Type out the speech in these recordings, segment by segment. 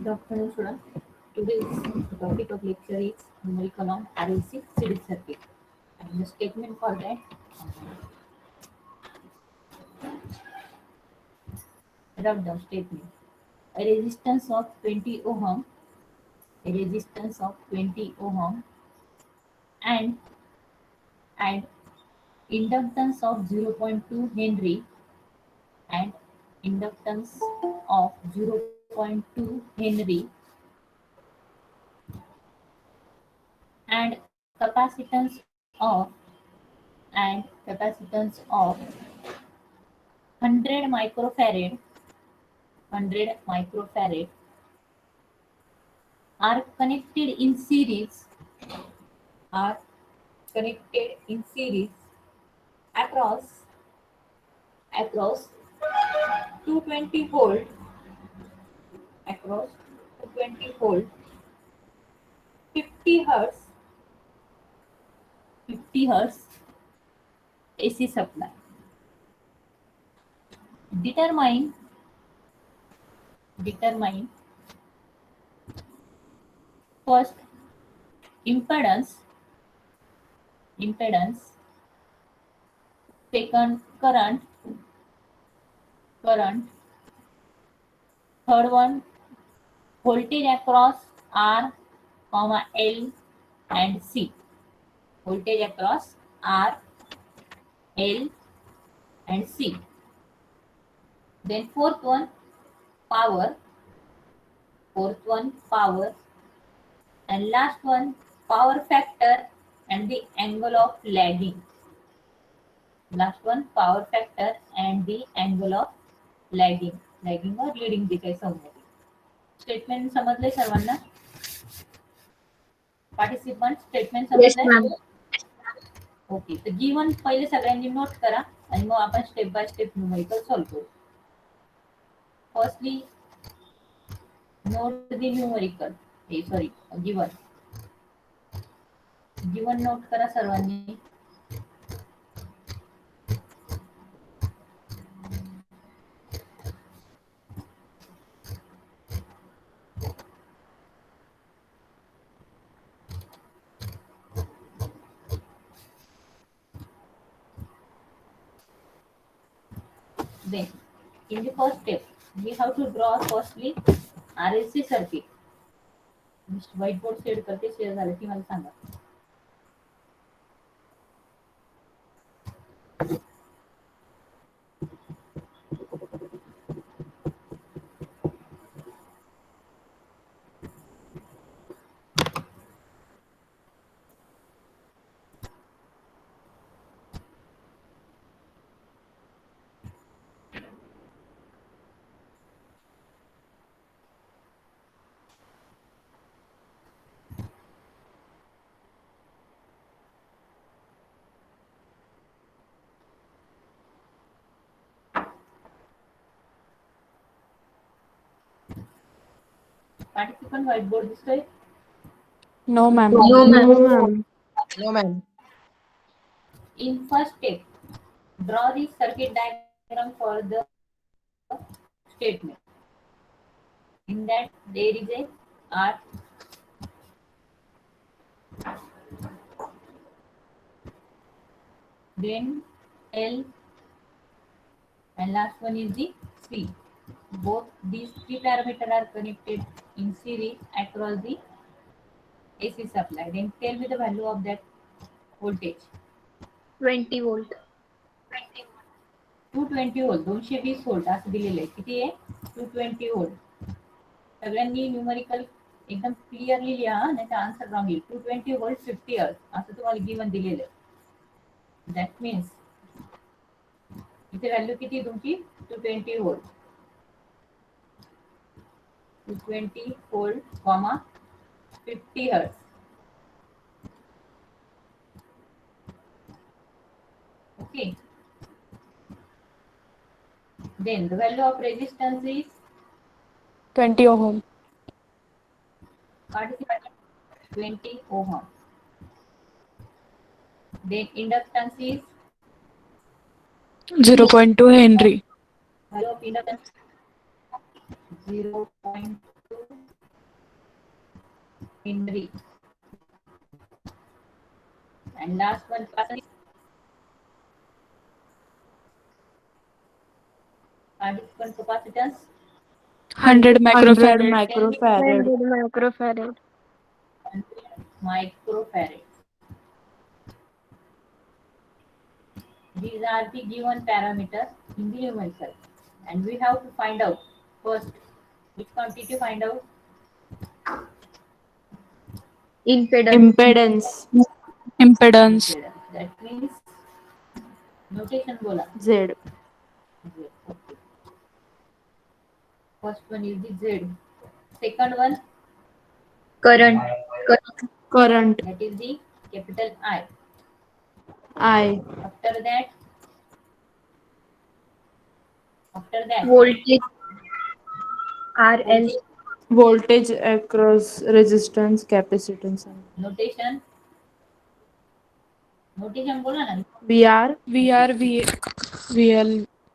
Good afternoon, students. Today's topic of lecture is numerical on RLC series circuit. And the statement for that, write down statement. A resistance of 20 ohm, a resistance of 20 ohm, and and inductance of 0.2 Henry and inductance of 0.2 Henry and capacitance of 100 microfarad 100 microfarad are are connected in series across 220 volt across 220 volt 50 hertz 50 hertz AC supply. Determine first impedance impedance, second current, third one voltage across R, L and C. Voltage across R, L and C. Then fourth one power, and last one power factor and the angle of lagging. Last one power factor and the angle of lagging or leading जे काही समजले. Statement समजले सर्वांना? Participant statement Yes, समजले? ma'am. Okay, तर given पहिले सगळ्यांनी note करा आणि मग आपण step by step numerical solve करू. Firstly note the numerical sorry given note करा सर्वांनी. Then, in the first step, we have to draw firstly RLC circuit. Whiteboard share करते, शेअर झालं की मला सांगा. पार्टिसिपंट व्हाईटबोर्ड दिसतोय? No, ma'am. No, ma'am. No, ma'am. In first step, draw the circuit diagram for the statement. In that there is a R, then L, and last one is the C. Both these three parameters are connected in series across the AC supply. Then tell me the value of that voltage. 20 volt. 220 volt 220 volt असं दिलेलं आहे. किती आहे? 220 volt. सगळ्यांनी numerical एकदम clearly लिहा, नाही तर आन्सर रॉंग येईल. 220 व्होल्ट 50 हर्ट्ज असं तुम्हाला गिवन दिलेलं आहे. दॅट मीन्स इथे व्हॅल्यू किती आहे तुमची? 220 volt. 220 volt, 50 hertz. Okay. Then the value of resistance is 20 ohm. 20 ohm. Then inductance is 0.2 Henry. value of inductance 0.2 Henry. And last one, participant capacitance, 100 100 microfarad. microfarad. 100 microfarad. 100 microfarad. These are the given parameters in the numerical, and we have to find out first which quantity to find out. Impedance. Impedance. Impedance. That means notation bola. Z. Z. Okay. First one is the Z. Second one, Current. Current. that is the capital I. I. After that, Voltage. RL. Voltage across resistance, capacitance. notation बोला ना. VR. VL,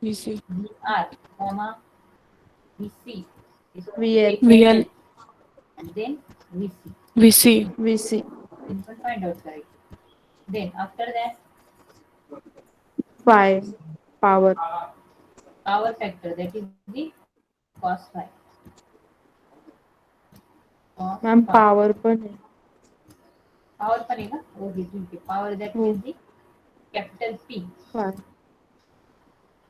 VC. VR, comma VC is VL. VL, and then VC. VC. VC. You can find out correct. Then after that, Phi. Power. power factor, that is the cos phi. Cos Ma'am, phi. power पण आहे. Power पण आहे का? Okay, ठीक आहे. Power, that हो. means the capital P. Phi.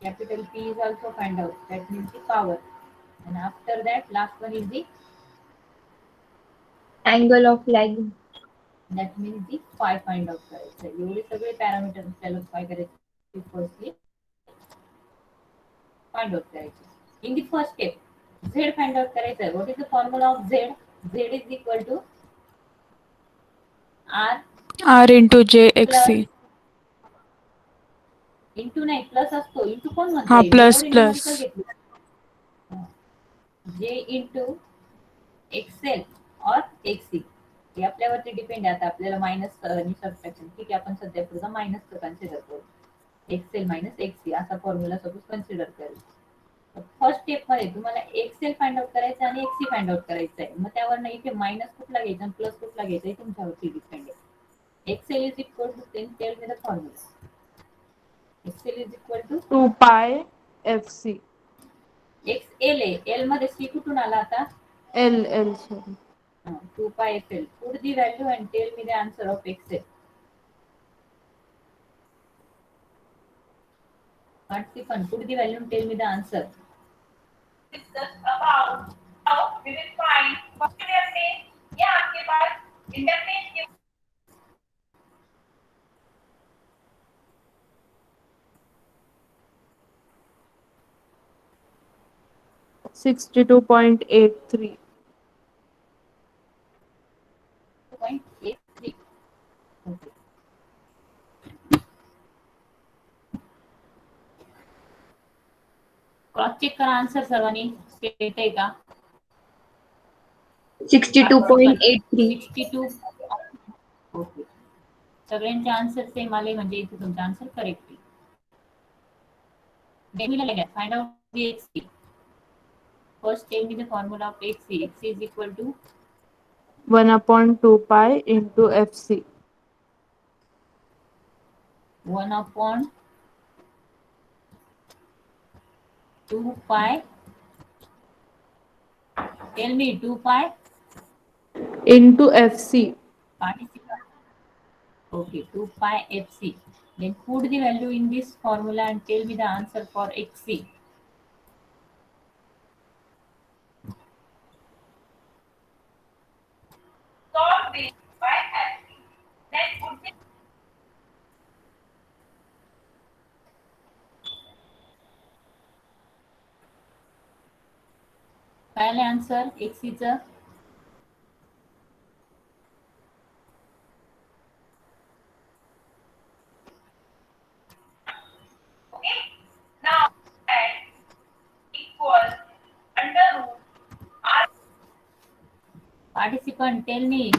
Capital P is also find out. That means the power. And after that, last one is the, Angle of lagging. that means the phi find out करायचं. एवढे सगळे parameter आपल्याला काय करायचे? Firstly find out करायचे. In the first step, Z find out करायचं आहे. What is the formula of Z? Z is equal to R R into JXC. Into नाही प्लस असतो. इंटू कोण हा, म्हणतोय? plus, एवढे plus. न्यूमरिकल घेतले. J इंटू एक्सेल और एक्सी, हे आपल्यावरती डिपेंड आहे. आता आपल्याला मायनस आणि सबट्रॅक्शन, ठीक आहे, आपण सध्या पुढचा मायनस कन्सिडर करू. एक्सेल मायनस एक्सी असा फॉर्म्युला सपोज कन्सिडर करू. फर्स्ट स्टेप मध्ये तुम्हाला एक्सेल फाइंड आउट करायचं आणि एक्सी फाइंड आउट करायचं आहे. मग त्यावर इथे मायनस कुठला घ्यायचा आणि प्लस कुठला घ्यायचा हे तुमच्यावरती डिपेंड आहे. XL is equal to, tell me the formula. XL is equal to 2 pi FC. X L आहे. एल मध्ये सी कुठून आला आता? L. Sorry. 2 pi FL. Put the value and tell me the answer of XL. Participant, put the value and tell me the answer. Discuss about how we will find posterior plane या आपके pass interface के 62.83. 0.83. Okay. Cross check करा answer सर्वांनी. State आहे का? 62.83. 62. Okay. सगळ्यांचे answer same आले म्हणजे इथे तुमचा आन्सर करेक्ट आहे. Find out the XC. First, tell me the formula of XC. XC is equal to 1/2 pi into FC. 1/2 pi. Tell me 2 pi Into FC. participant. Okay, 2 pi FC. Then put the value in this formula and tell me the answer for XC. solve this by FC. Then put the काय आलं answer XC चं? okay. Now add equal under root R. Participant, tell me.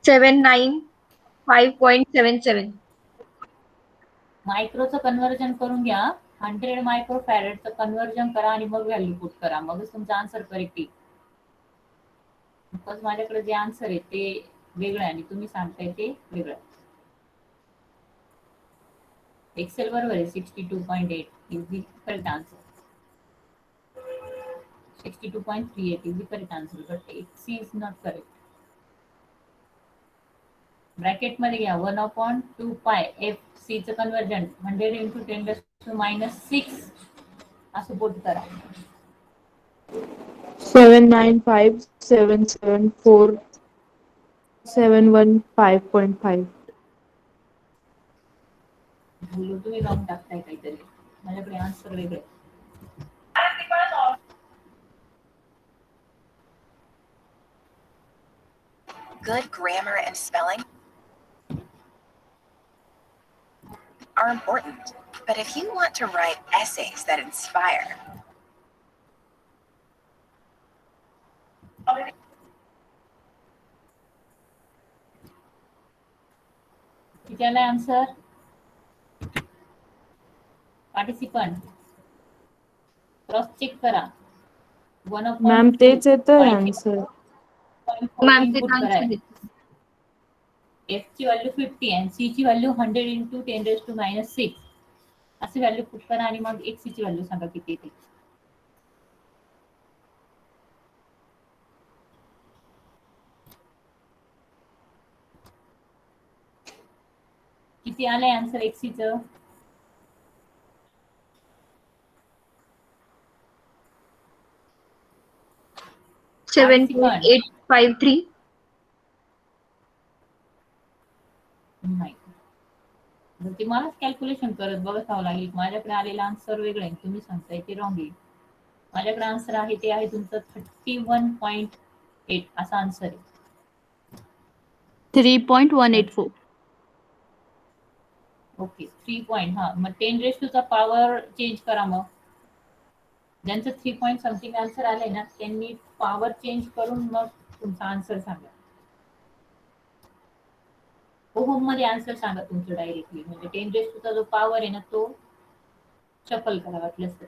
795.77. मायक्रोचं conversion करून घ्या. 100 micro फॅरेडचं conversion करा आणि मग value put करा. मगच तुमचा आन्सर करेक्ट येईल. बिकॉज माझ्याकडे जे आन्सर आहे ते वेगळं आहे आणि तुम्ही सांगताय ते वेगळं. एक्सेल बरोबर आहे 62.8 is the correct answer. 62.38 is the correct answer, but C is not correct. Bracket मध्ये घ्या 1/2 एफ सी चं कन्वर्जन 100 into 10⁻⁻6 असं पुट करा. 795774715.5. भूलो तुम्ही रॉंग टाकताय काहीतरी. माझ्याकडे आन्सर वेगळे. R is equal to Good grammar and spelling are important, but if you want to write essays that inspire, किती आलाय आन्सर? पार्टिसिपंट क्रॉस चेक करा. मॅम तेच येतोय आन्सर. मॅम ते आन्सर एफ ची व्हॅल्यू 50 आणि सी ची व्हॅल्यू 100 into 10⁻⁻6 असे व्हॅल्यू पुट करा आणि मग एक्स ची व्हॅल्यू सांगा किती येते. किती आलंय आन्सर एक्स चं? $7.853. नाही, मग ते मलाच कॅल्क्युलेशन करत बघावं लागेल. माझ्याकडे आलेला आन्सर वेगळं आहे, तुम्ही सांगताय ते रॉंग आहे. माझ्याकडे आन्सर आहे ते आहे तुमचं 31.8 असा आन्सर आहे. 3.184. Okay 3 point. हा मग 10 चा पॉवर चेंज करा. मग ज्यांचं 3 पॉईंट समथिंग आन्सर आलंय ना त्यांनी पॉवर चेंज करून मग तुमचा आन्सर सांगा. ओहम मध्ये आन्सर सांगा तुमचं डायरेक्टली. म्हणजे 10 चा जो पॉवर आहे ना तो शफल करा वाटल्यास तर.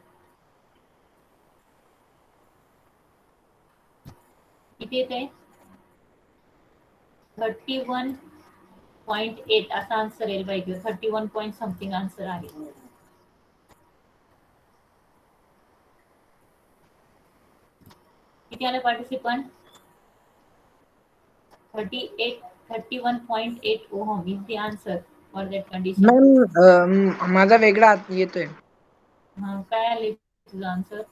किती येते? 31.8 असा आन्सर येईल पाहिजे. 31 पॉईंट समथिंग आन्सर आहे. किती आले participant? 31.8 ohm is the answer for that condition. Ma'am माझा वेगळा येतोय. हा काय आले तुझं आन्सर?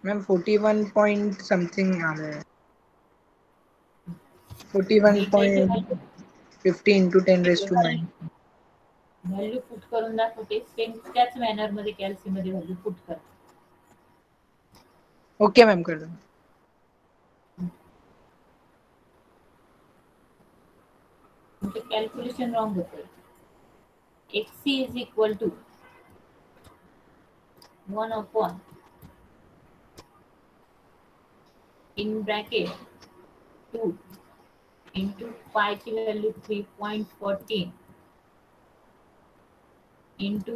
मॅम 41 पॉइंट समथिंग आलंय. 41.50 into 10⁻⁹. व्हॅल्यू पुट करून दाखवते. सेम त्याच मॅनर मध्ये कॅल्सी मध्ये व्हॅल्यू पुट करा. ओके मॅम कर दो. तुमचं कॅल्क्युलेशन रॉंग होतंय. XC is equal to 1 in bracket 2 into pi ची value 3.14 into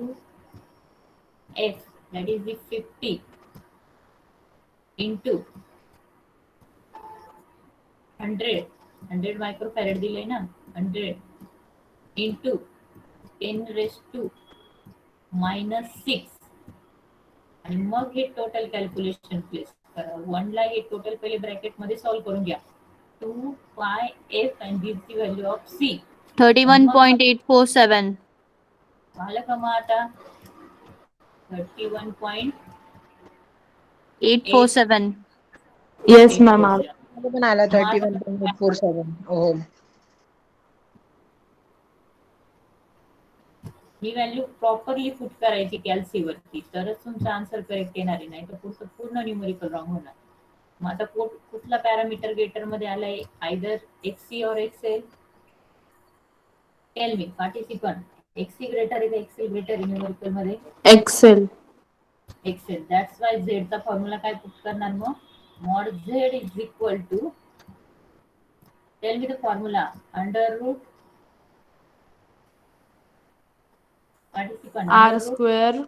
f that is the 50 into 100 microfarad दिले ना. 100 into 10⁻⁻⁶ आणि मग हे टोटल कॅल्क्युलेशन प्लेस करा. 1 ला हे टोटल पहिले ब्रॅकेट मध्ये सॉल्व्ह करून घ्या. 2 pi F and give the value of C. 31.847. झालं का मग आता? 31.847. Yes ma'am. पण आला 31.847 ओहम. ही व्हॅल्यू प्रॉपरली पुट करायची कॅल्सी वरती तरच तुमचा आन्सर करेक्ट येणार आहे. नाही तर पुढचं पूर्ण न्यूमेरिकल रॉंग होणार. मग आता कुठला पॅरामीटर गेटर मध्ये आलाय? आयदर एक्ससी और XL. Tell me participant. XC greater आहे का एक्सेल ग्रेटर आहे न्यूमेरिकल मध्ये? XL. XL. That's why Z चा फॉर्म्युला काय पुट करणार मग? Mod Z is equal to, tell me the formula. Under root participant R square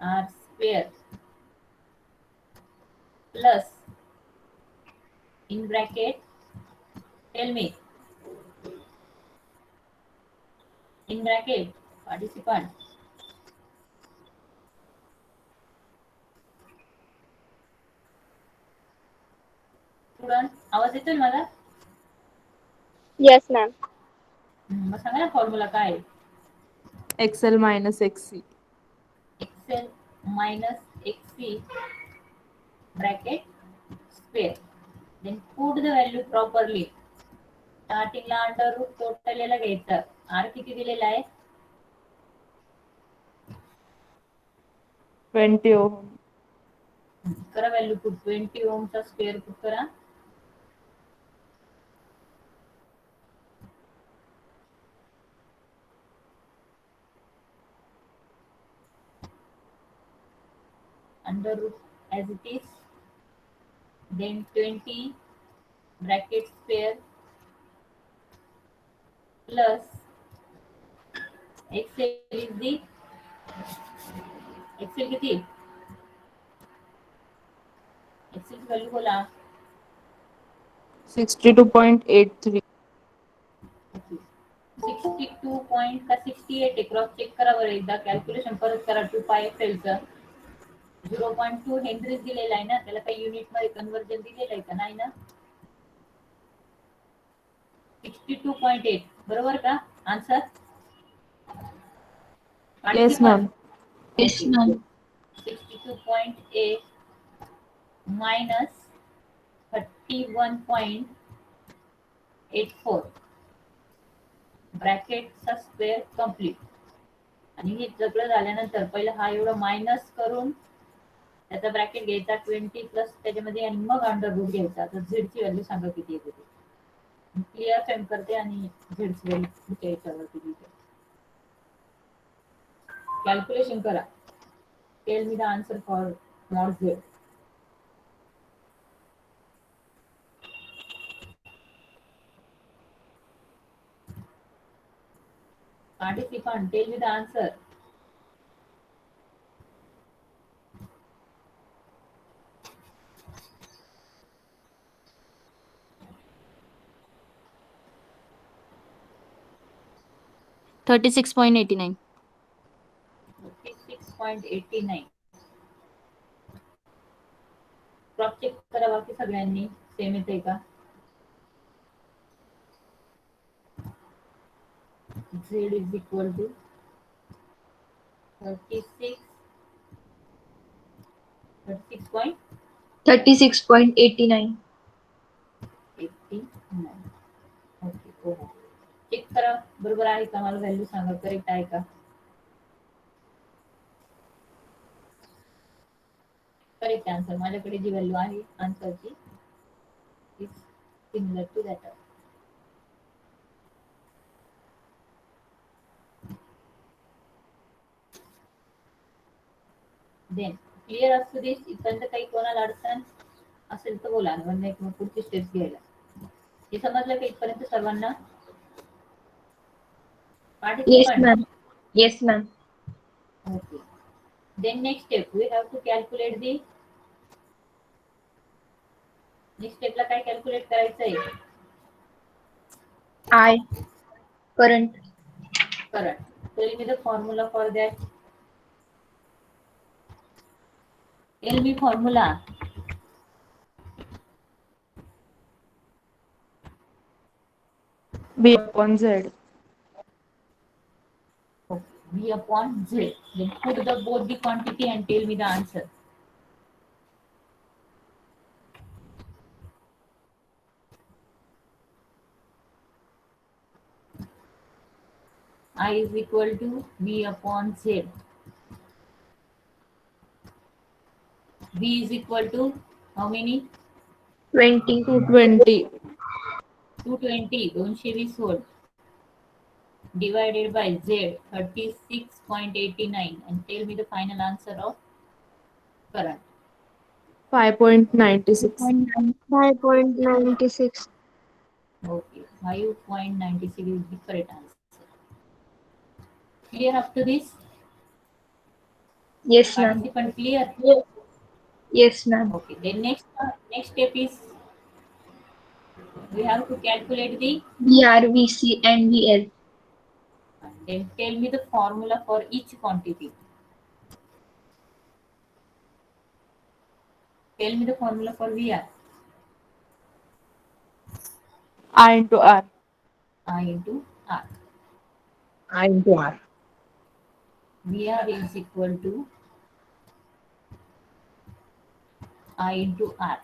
r square plus in bracket, tell me, in bracket, participant, student आवाज येतोय मला? Yes, ma'am. मग सांगा ना फॉर्म्युला काय आहे? XL minus XC. XL minus XC bracket square, then put the value properly. स्टार्टिंगला under root total याला घ्यायचं. आर किती दिलेला आहे? 20 ohm. करा व्हॅल्यू पुट. 20 ओमचा स्क्वेअर पुट करा. Under root as it is, then 20 bracket square plus XL is the XL किती? XL व्हॅल्यू बोला. 62.83. 62 पॉइंट का 68 आहे. क्रॉस चेक करा बरं एकदा. कॅल्क्युलेशन परत करा. 2 पाय एफएलचं 0.2 हेनरीज दिलेला आहे ना, त्याला काही युनिट मध्ये कन्वर्जन दिलेलं आहे का? नाही ना. 62.8 बरोबर का answer? Yes, ma'am. Yes, ma'am. 62.8 minus 31.84 ब्रॅकेटचा स्क्वेअर कम्प्लीट. आणि हे सगळं झाल्यानंतर पहिलं हा एवढं मायनस करून त्याचा ब्रॅकेट घ्यायचा 20 प्लस त्याच्यामध्ये, आणि मग अंडर रूट घ्यायचा. तर झेडची व्हॅल्यू सांगा किती येते ते. क्लिअर सेंड करते आणि झेडची व्हॅल्यू कुठे याच्यावरती लिहिते. कॅल्क्युलेशन करा. Tell me the answer for mod Z. Participant, tell me the answer. $36.89. 36.89. Cross check करा बाकी सगळ्यांनी सेम येते का? Z is equal to 36.89. 36.89. Okay हो. चेक करा बरोबर आहे का? मला व्हॅल्यू सांगा करेक्ट आहे का? Correct answer. माझ्याकडे जी व्हॅल्यू आहे आन्सरची is similar to that. Then clear असतो दिस. इथपर्यंत काही कोणाला अडचण असेल तर बोला, म्हणजे मग पुढची स्टेप्स घ्यायला. हे समजलं का इथपर्यंत सर्वांना? Yes, participant. ma'am. Yes, ma'am. Okay. Then next step we have to calculate the. Next स्टेपला काय कॅल्क्युलेट करायचंय? I. Current. Current. Tell me the formula for that. Tell me formula. B upon Z. V upon Z. Then put the both the quantity and tell me the answer. I is equal to V upon Z. V is equal to how many? 20. 220. 220. 220 volt. Divided by Z 36.89 and tell me the final answer of current. 5.96. 5.96. Okay, 5.96 is the correct answer. Clear up to this? Yes, ma'am. Participant clear? Yes, ma'am. Okay, then next step is We have to calculate the, VR, VC, and VL. then tell me the formula for each quantity. Tell me the formula for VR. I into R. I into R. I into R. VR is equal to I into R.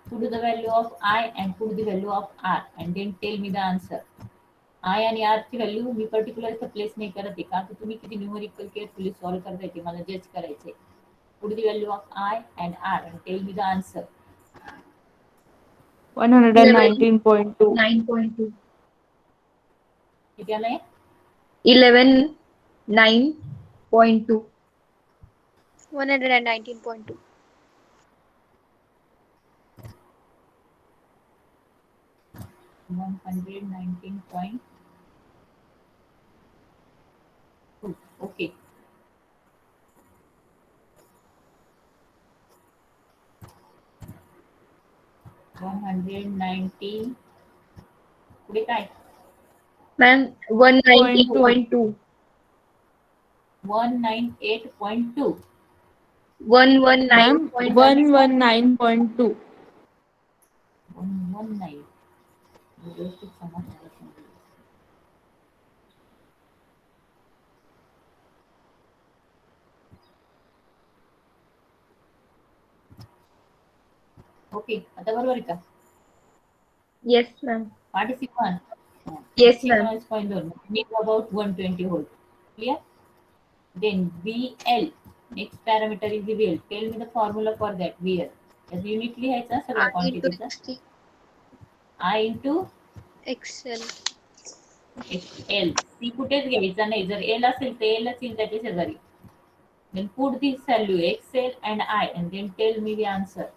Put the value of I and put the value of R and then tell me the answer. I आणि R ची value मी particular इथं place नाही करत आहे का तर तुम्ही किती न्यूमेरिकल केअरफुली सॉल्व्ह करताय ते मला जज करायचंय. Put the value of I and R and tell me the answer. 119.2. 9.2. किती आलंय? 11, 9.2. 119.2. 119.2. Okay. $190. पुढे काय? Ma'am, 190.2. 198.2. Ma'am, 119.2. 119.2. 119. व्यवस्थित समजणार आहे. ओके, आता बरोबर आहे का? Yes, ma'am. Participant. Yes, ma'am. Signals point on. Make about 120 volt. Clear? Then VL. Next parameter is the VL. Tell me the formula for that VL. As unit लिहायचा सगळ्या I into क्वांटिटीचा. XT. I into XL. XL. C कुठेच घ्यायचा नाही. जर L असेल तर L असेल त्याच्या शेजारी. Then put this value XL and I and then tell me the answer.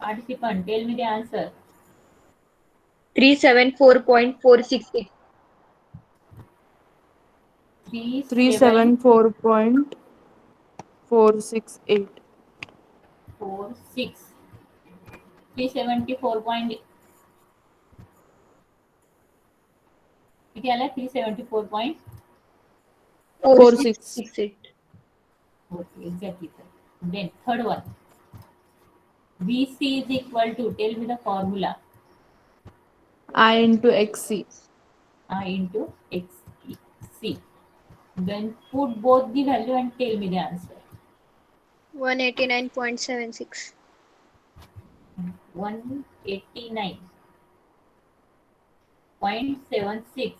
Participant, tell me the answer. 374.468. 374.468. 46. 374 point. किती आला? 374.46. 468. Okay, exactly. Then third one. VC is equal to, tell me the formula. I into XC. I into XC. Then put both the value and tell me the answer. 189.76. 189.76.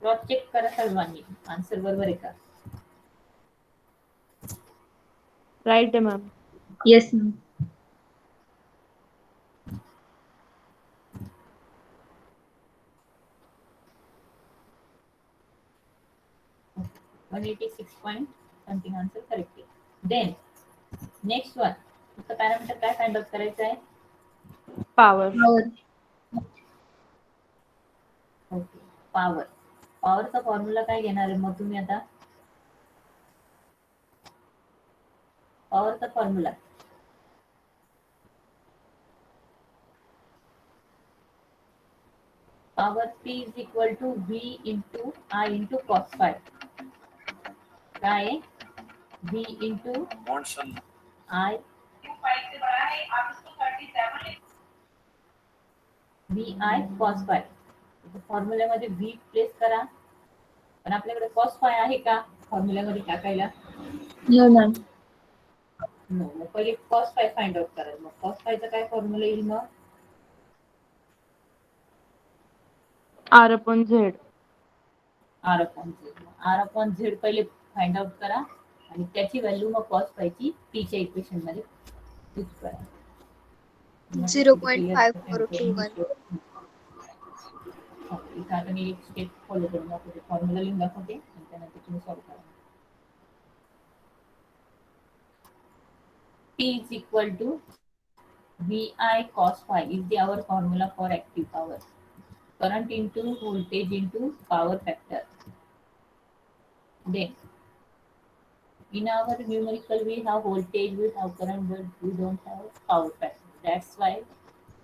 Cross check करा सर्वांनी. Answer बरोबर आहे का? Right, ma'am. Yes, ma'am. Okay. 186 point something answer correct. Then next one. इसका parameter काय find out करायचं आहे? Power. Power. Okay. Power. पॉवरचा फॉर्म्युला काय घेणार आहे मग तुम्ही आता? पॉवरचा formula power P is equal to V into I into cos phi. काय आहे? V into I फाइव से बड़ा है आप इसको 37 V I cos phi. फॉर्म्युल्यामध्ये V place करा. पण आपल्याकडे cos phi आहे का फॉर्म्युल्यामध्ये टाकायला? No, ma'am. नो. मग पहिले cos phi फाइंड आउट करा. मग cos phi चा काय फॉर्म्युला येईल मग? R upon Z. R upon Z. R upon Z पहिले फाइंड आउट करा आणि त्याची व्हॅल्यू मग cos phi ची T च्या इक्वेशन मध्ये यूज करा. 0.5421. इथं आता मी एक स्टेप फॉलो करून दाखवते. फॉर्म्युला लिहून दाखवते आणि त्यानंतर तुम्ही सॉल्व्ह करा. T is equal to VI cos phi is our formula for active power. Current into voltage into power factor. Then In our numerical, we have voltage, we have current, but we don't have power factor. That's why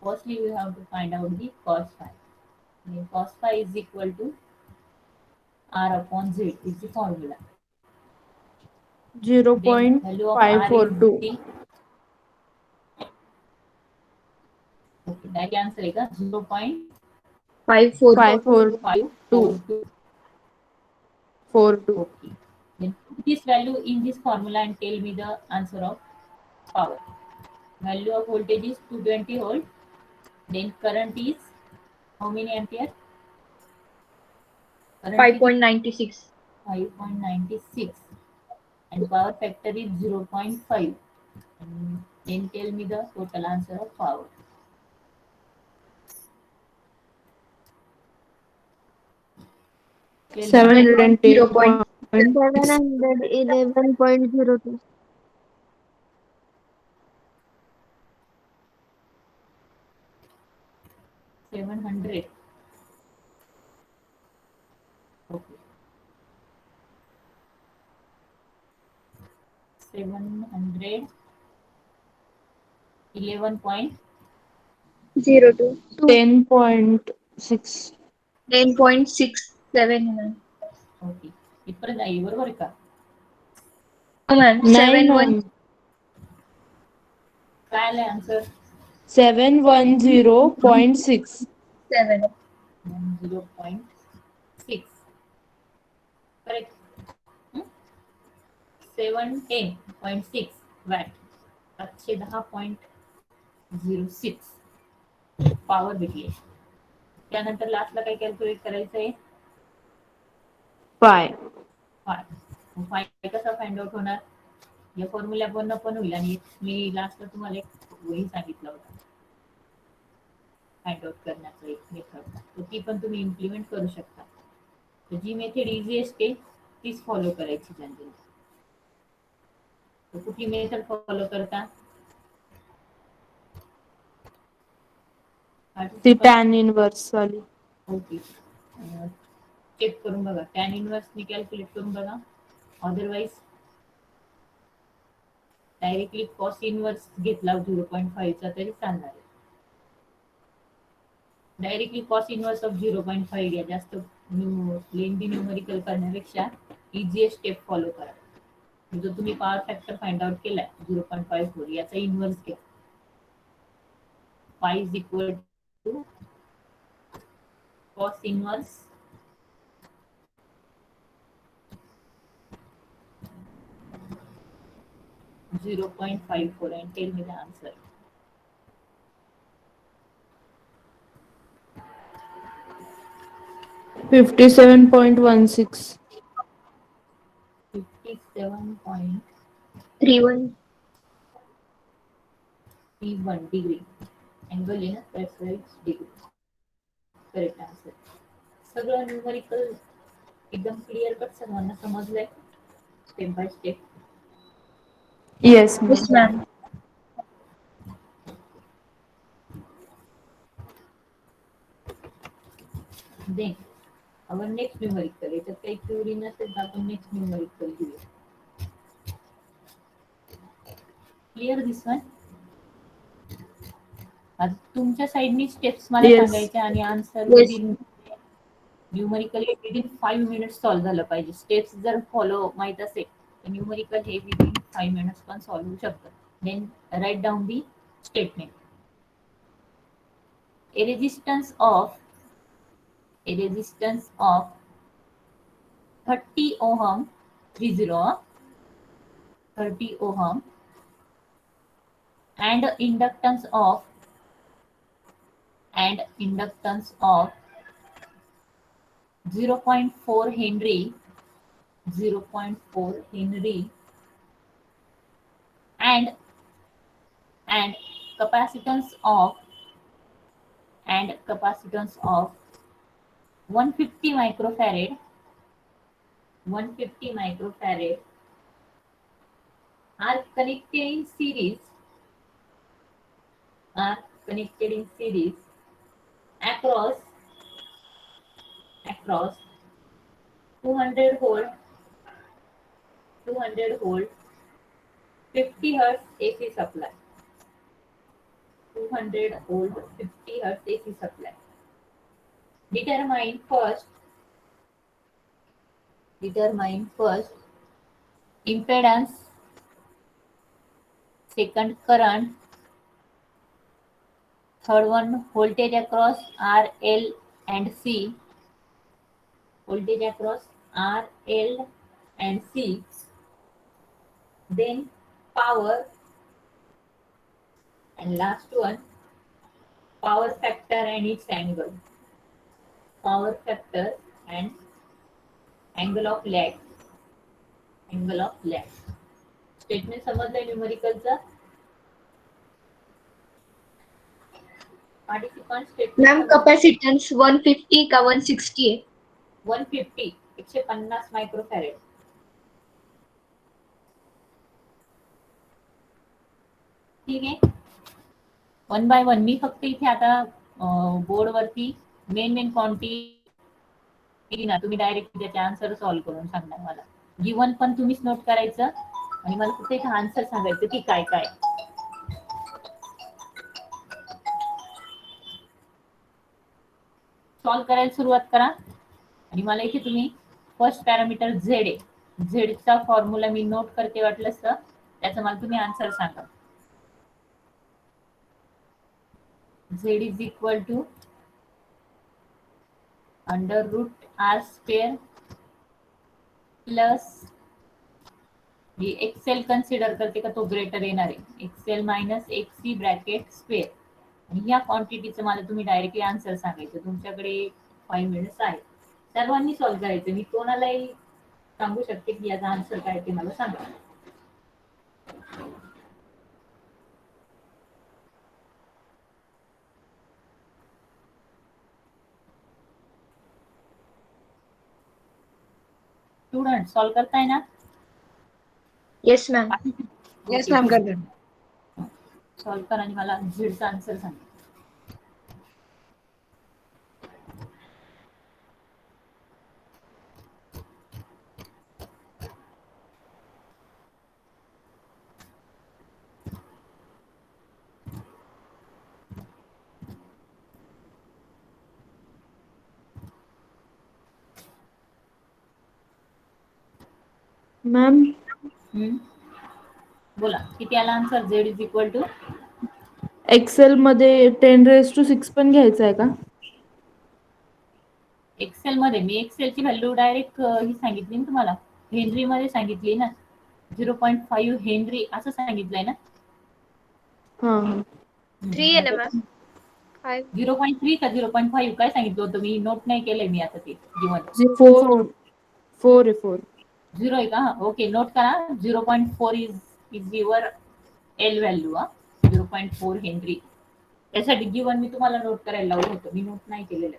firstly we have to find out the cos phi. And cos phi is equal to R upon Z is the formula. Then value of R is 0.542. the okay, that answer is 542. 0.542. 542. Okay. Then put this value in this formula and tell me the answer of power. Value of voltage is 220 volt. Then current is how many ampere? Current 5.96. is 5.96 and power factor is 0.5. And then tell me the total answer of power. Tell me. 710. 711.02. 700. Okay. 02. 10.6. 10.67 ma'am. Okay इथपर्यंत आहे बरोबर का? Oh ma'am, नाही 7.1. Ma'am. काय आलंय answer? 710.6. 0.6 correct. 710.6 watt 710.06 power भेटली. त्यानंतर लास्टला काय कॅल्क्युलेट करायचं आहे? Pi. फाय कसा फाइंड आउट होणार? या फॉर्म्युला पण होईल आणि मी लास्टला तुम्हाला एक वही सांगितलं होतं फाइंड आउट करण्याचं एक मेथड, तर ती पण तुम्ही इम्प्लिमेंट करू शकता. तर जी मेथड इझी असते तीच फॉलो करायची जनरली. तर कुठली मेथड फॉलो करता? ती tan inverse वाली. ओके चेक करून बघा, टॅन इनवर्सनी कॅल्क्युलेट करून बघा. अदरवाईज डायरेक्टली कॉस इनवर्स घेतला 0.5चा तरी चालणार आहे. डायरेक्टली कॉस इनवर्स ऑफ 0.5 घ्या. जास्त लेंदी न्यूमरिकल करण्यापेक्षा इझिएस्ट स्टेप फॉलो करा. जो तुम्ही पॉवर फॅक्टर फाइंड आउट केलाय 0.54 याचा इनवर्स घ्या. Pi is equal to cos inverse 0.54 and tell me the answer. $57.16. 57.31 31. degree. Angle in that's right degree. Correct answer. सगळं न्यूमरिकल एकदम क्लिअर कट सर्वांना समजलंय step by step. Yes, Yes ma'am. ma'am. Then our next numerical, याच्यात काही query नसेल तर आपण next numerical घेऊया. Clear this one? आता तुमच्या साईडनी स्टेप्स मला Yes. सांगायचे आणि answer Yes. Within numerical within 5 minutes solve झालं पाहिजे. स्टेप्स जर फॉलो माहित असेल तर न्यूमरिकल हे विदिन 5 मिनिट्स पण सॉल्व्ह होऊ शकतं. Then write down the statement. A resistance of 30 ohm 30 ohm and inductance of 0.4 Henry 0.4 Henry and capacitance of 150 microfarad 150 microfarad are connected in series across 200 volt 200 volt, 50 hertz AC supply. 200 volt, 50 hertz AC supply. Determine first impedance, second current, third one voltage across R, L and C. Voltage across R, L and C. Then power, and last one power factor and its angle. Power factor and angle of lag. Angle of lag. Statement समजलंय न्यूमेरिकलचं? Participant ma'am statement capacitance 150 का 160 आहे? 150 150 microfarad. ठीक आहे. One by one मी फक्त इथे आता board वरती मेन क्वांटिटी ना तुम्ही डायरेक्ट त्याचे आन्सर सॉल्व्ह करून सांगणार मला. गिवन पण तुम्हीच नोट करायचं आणि मला फक्त इथे आन्सर सांगायचं की काय काय. सॉल्व्ह करायला सुरुवात करा आणि मला इथे तुम्ही फर्स्ट पॅरामीटर झेड आहे, झेडचा फॉर्म्युला मी नोट करते, वाटलंच तर त्याचं मला तुम्ही आन्सर सांगा. Z is equal to under root R square plus me Excel consider करते का तो ग्रेटर येणार आहे, Excel minus XC bracket square. आणि या क्वांटिटीचं मला तुम्ही डायरेक्टली आन्सर सांगायचं. तुमच्याकडे 5 मिनिट्स आहे. सर्वांनी सॉल्व्ह करायचं. मी कोणालाही सांगू शकते की याचा आन्सर काय ते मला सांगा. स्टुडंट सॉल्व्ह करताय ना? Yes ma'am. येस मॅम करते. सॉल्व्ह करा आणि मला झेडचा आन्सर सांगा. मॅम बोला किती आला answer? Z is equal to XL मध्ये 10⁻6 पण घ्यायचं आहे का? एक्सेल मध्ये मी एक्सेलची व्हॅल्यू डायरेक्ट ही सांगितली ना तुम्हाला, हेनरी मध्ये सांगितली ना. 0.5 हेनरी असं सांगितलंय ना. हा हा. 3 आहे ना मॅम? 5. 0.3 का 0.5 काय सांगितलं होतं मी? नोट नाही केलंय मी आता ते गिवन. 4 आहे 4. 0 आहे का? ओके नोट करा. 0.4 is your L value. 0.4 Henry. त्यासाठी गिवन मी तुम्हाला नोट करायला लावलं होतं, मी नोट नाही केलेलं.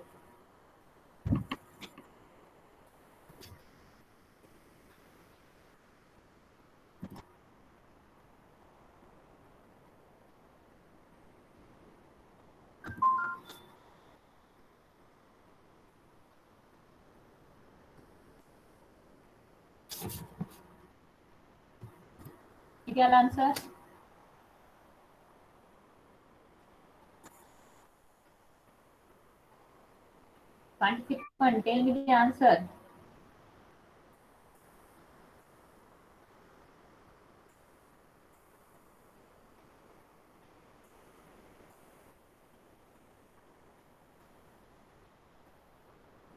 किती आला answer? Participant, tell me the answer.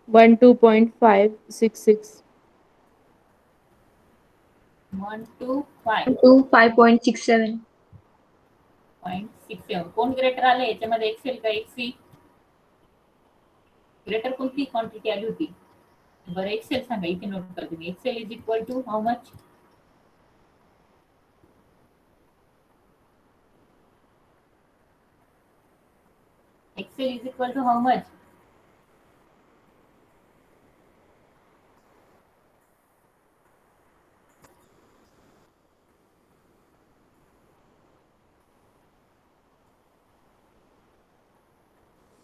One 2.566. 1 to 5. 5.67. 0.67. कोण ग्रेटर आले याच्यामध्ये? एक्सेल का एक्सी? ग्रेटर कोणती क्वांटिटी आली होती? बरं एक्सेल सांगा, इथे नोट करते मी. XL is equal to how much? XL is equal to how much?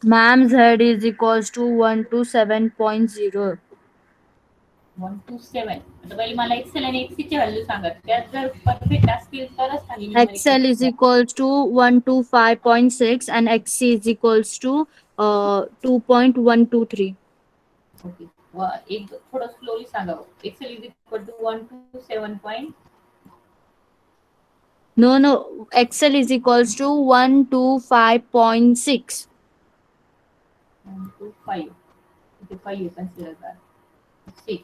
Ma'am, Z is equals to 1 to 7.0. 127. आता पहिले मला एक्सेल आणि एक्सी ची व्हॅल्यू सांगा. त्यात जर परफेक्ट असतील तरच काही Excel is equals to 125.6 and XC is equals to 2.123. Okay. एक थोडं स्लोली सांगा. XL is equal to 127. No, Excel is equals to 125.6. 125. इथे 5 कन्सिडर करा. 6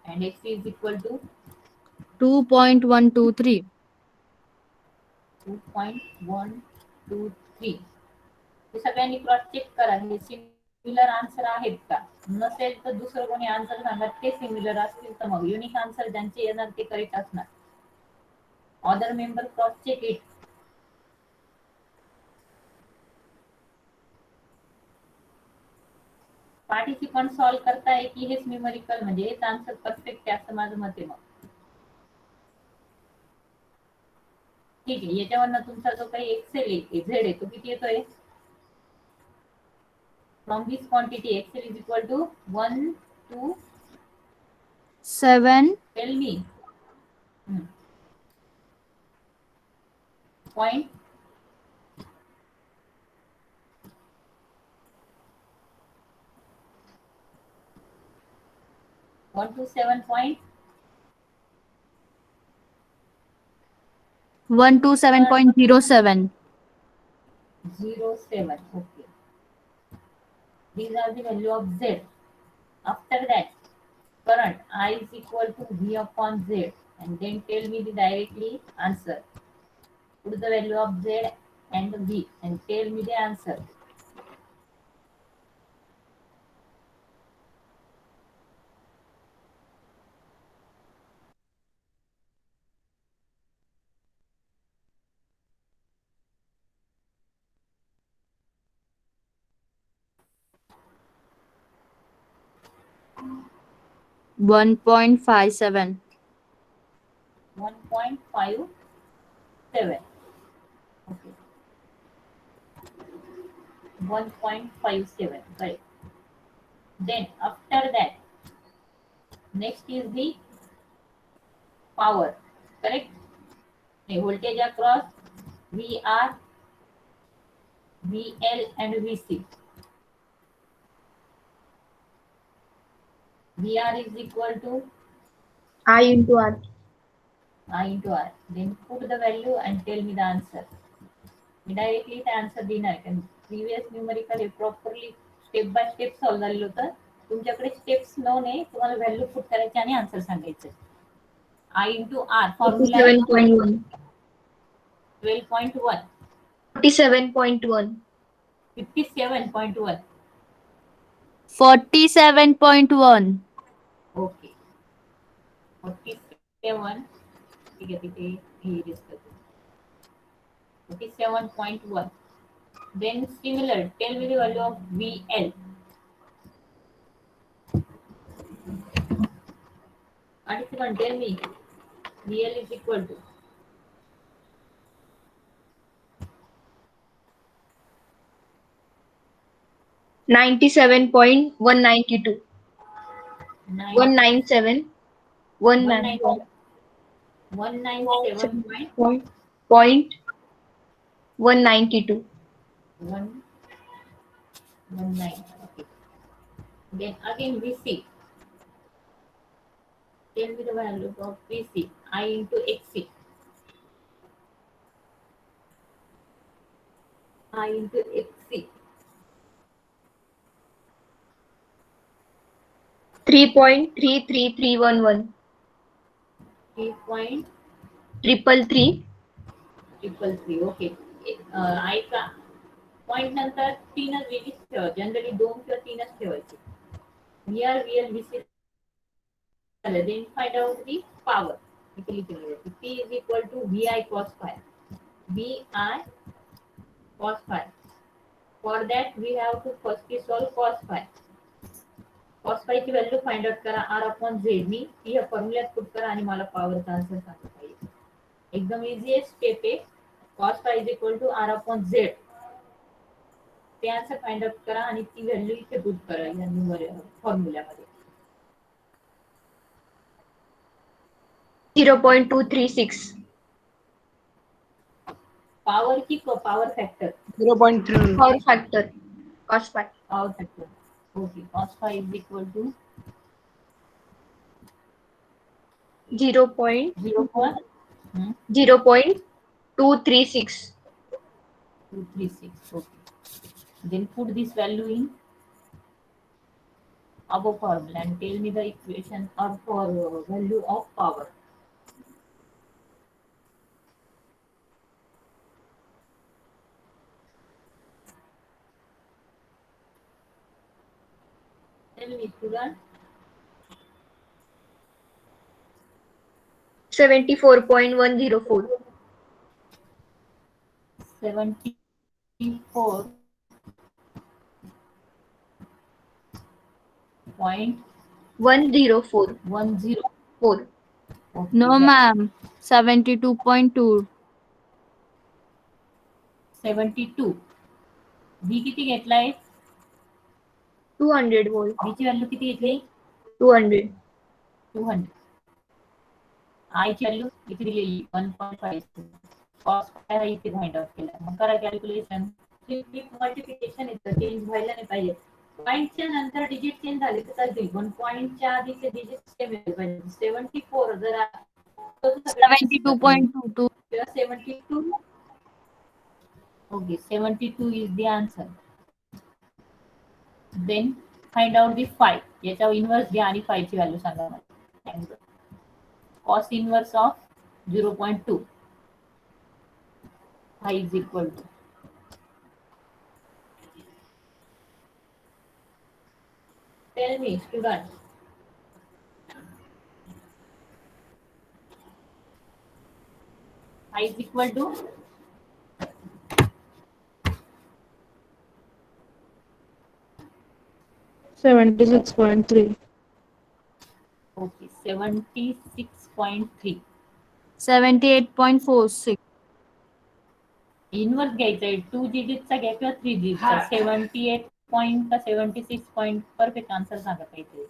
and XC is equal to 2.123. 2.123. हे सगळ्यांनी क्रॉस चेक करा. हे सिमिलर आन्सर आहेत का? नसेल तर दुसरं कोणी आन्सर सांगा. ते सिमिलर असतील तर मग युनिक आन्सर ज्यांचे येणार ते करेक्ट असणार. Other member cross check it. Participant solve करताय की हेच न्यूमेरिकल म्हणजे हेच आन्सर परफेक्ट आहे असं माझं मत आहे. मग ठीक आहे. याच्यावरनं तुमचा जो काही एक्सेल आहे झेड आहे तो किती येतोय? From this quantity XL is equal to 1 to 7. Tell me. Point 127.07. 127.07. 07. Okay. These are the value of Z. After that, current I is equal to V upon Z, and then tell me the directly answer. Put the value of Z and V and tell me the answer. One 1.57. 1.57. Okay. 1.57. Right. Then after that, next is the power. Correct? The voltage across VR, VL and VC. VR is equal to I into R. I into R. Then put the value and tell me the answer. Me directly ते answer देणार कारण previous numerical हे properly step by step solve झालेलं होतं. तुमच्याकडे steps non आहे. तुम्हाला value put करायची आणि आन्सर सांगायचं. I into R formula 47.1. 12.1. 47.1. 57.1. 47.1. Okay. 47. ठीक आहे. तिथे हे दिसतं. 47.1. Then similar, tell me the value of VL. Participant, tell me. VL is equal to 97.192. 197. 197. 192. 119. Okay. Then again VC. Tell me the value of VC. I into XC. I into XC. 3.33311. 3.333. 333. Okay. I का point नंतर 3च वेगळीच ठेवा. Generally 2 किंवा 3च ठेवायचे. VR, VL, VC. Then find out the power. P is equal to VI cos phi. VI cos phi. For that we have to firstly solve cos phi. Cos phi ची value find out करा. R upon Z. मी ती या फॉर्म्युल्यात put करा आणि मला पॉवरचा answer सांगा पाहिजे. एकदम इझीएस्ट स्टेप आहे. cos phi is equal to R upon Z. ते आन्सर फाइंड आउट करा आणि ती व्हॅल्यू इथे पुट करा या फॉर्म्युल्यामध्ये. 0.236. पॉवर की power factor? 0.3. Power factor. Cos phi. Power factor. Okay. cos phi is equal to 0.236. 236. Okay. Then put this value in above formula and tell me the equation or for value of power. Tell me, student. 74.104. 74 point 104. 104. Okay, No, ma'am. 72.2. 72. V किती घेतलाय? 200 volt. V ची value किती घेतली? 200. 200. I ची value किती दिलेली? 1.5. Cos काय आहे इथे फाइंड आउट केला. मग करा कॅल्क्युलेशन. मल्टिप्लिकेशन येतं, चेंज व्हायला नाही पाहिजे. पॉईंटच्या नंतर डिजिट चेंज झाले तर चालतील, पण पॉईंटच्या आधीचे डिजिट सेम येईल पाहिजे. 74 जर 72.22. 72. Okay, 72 is the answer. Then find out the phi. याच्या इन्व्हर्स घ्या आणि phi ची व्हॅल्यू सांगा मला. Cos inverse of 0.2. Phi is equal to. Tell me, student. Phi is equal to 76.3. okay 76.3. 78.46. Inverse घ्यायचा आहे 2 डिजिटचा घ्या किंवा 3 डिजिटचा. 78 पॉईंट का 76 पॉईंट? परफेक्ट आन्सर सांगा काहीतरी.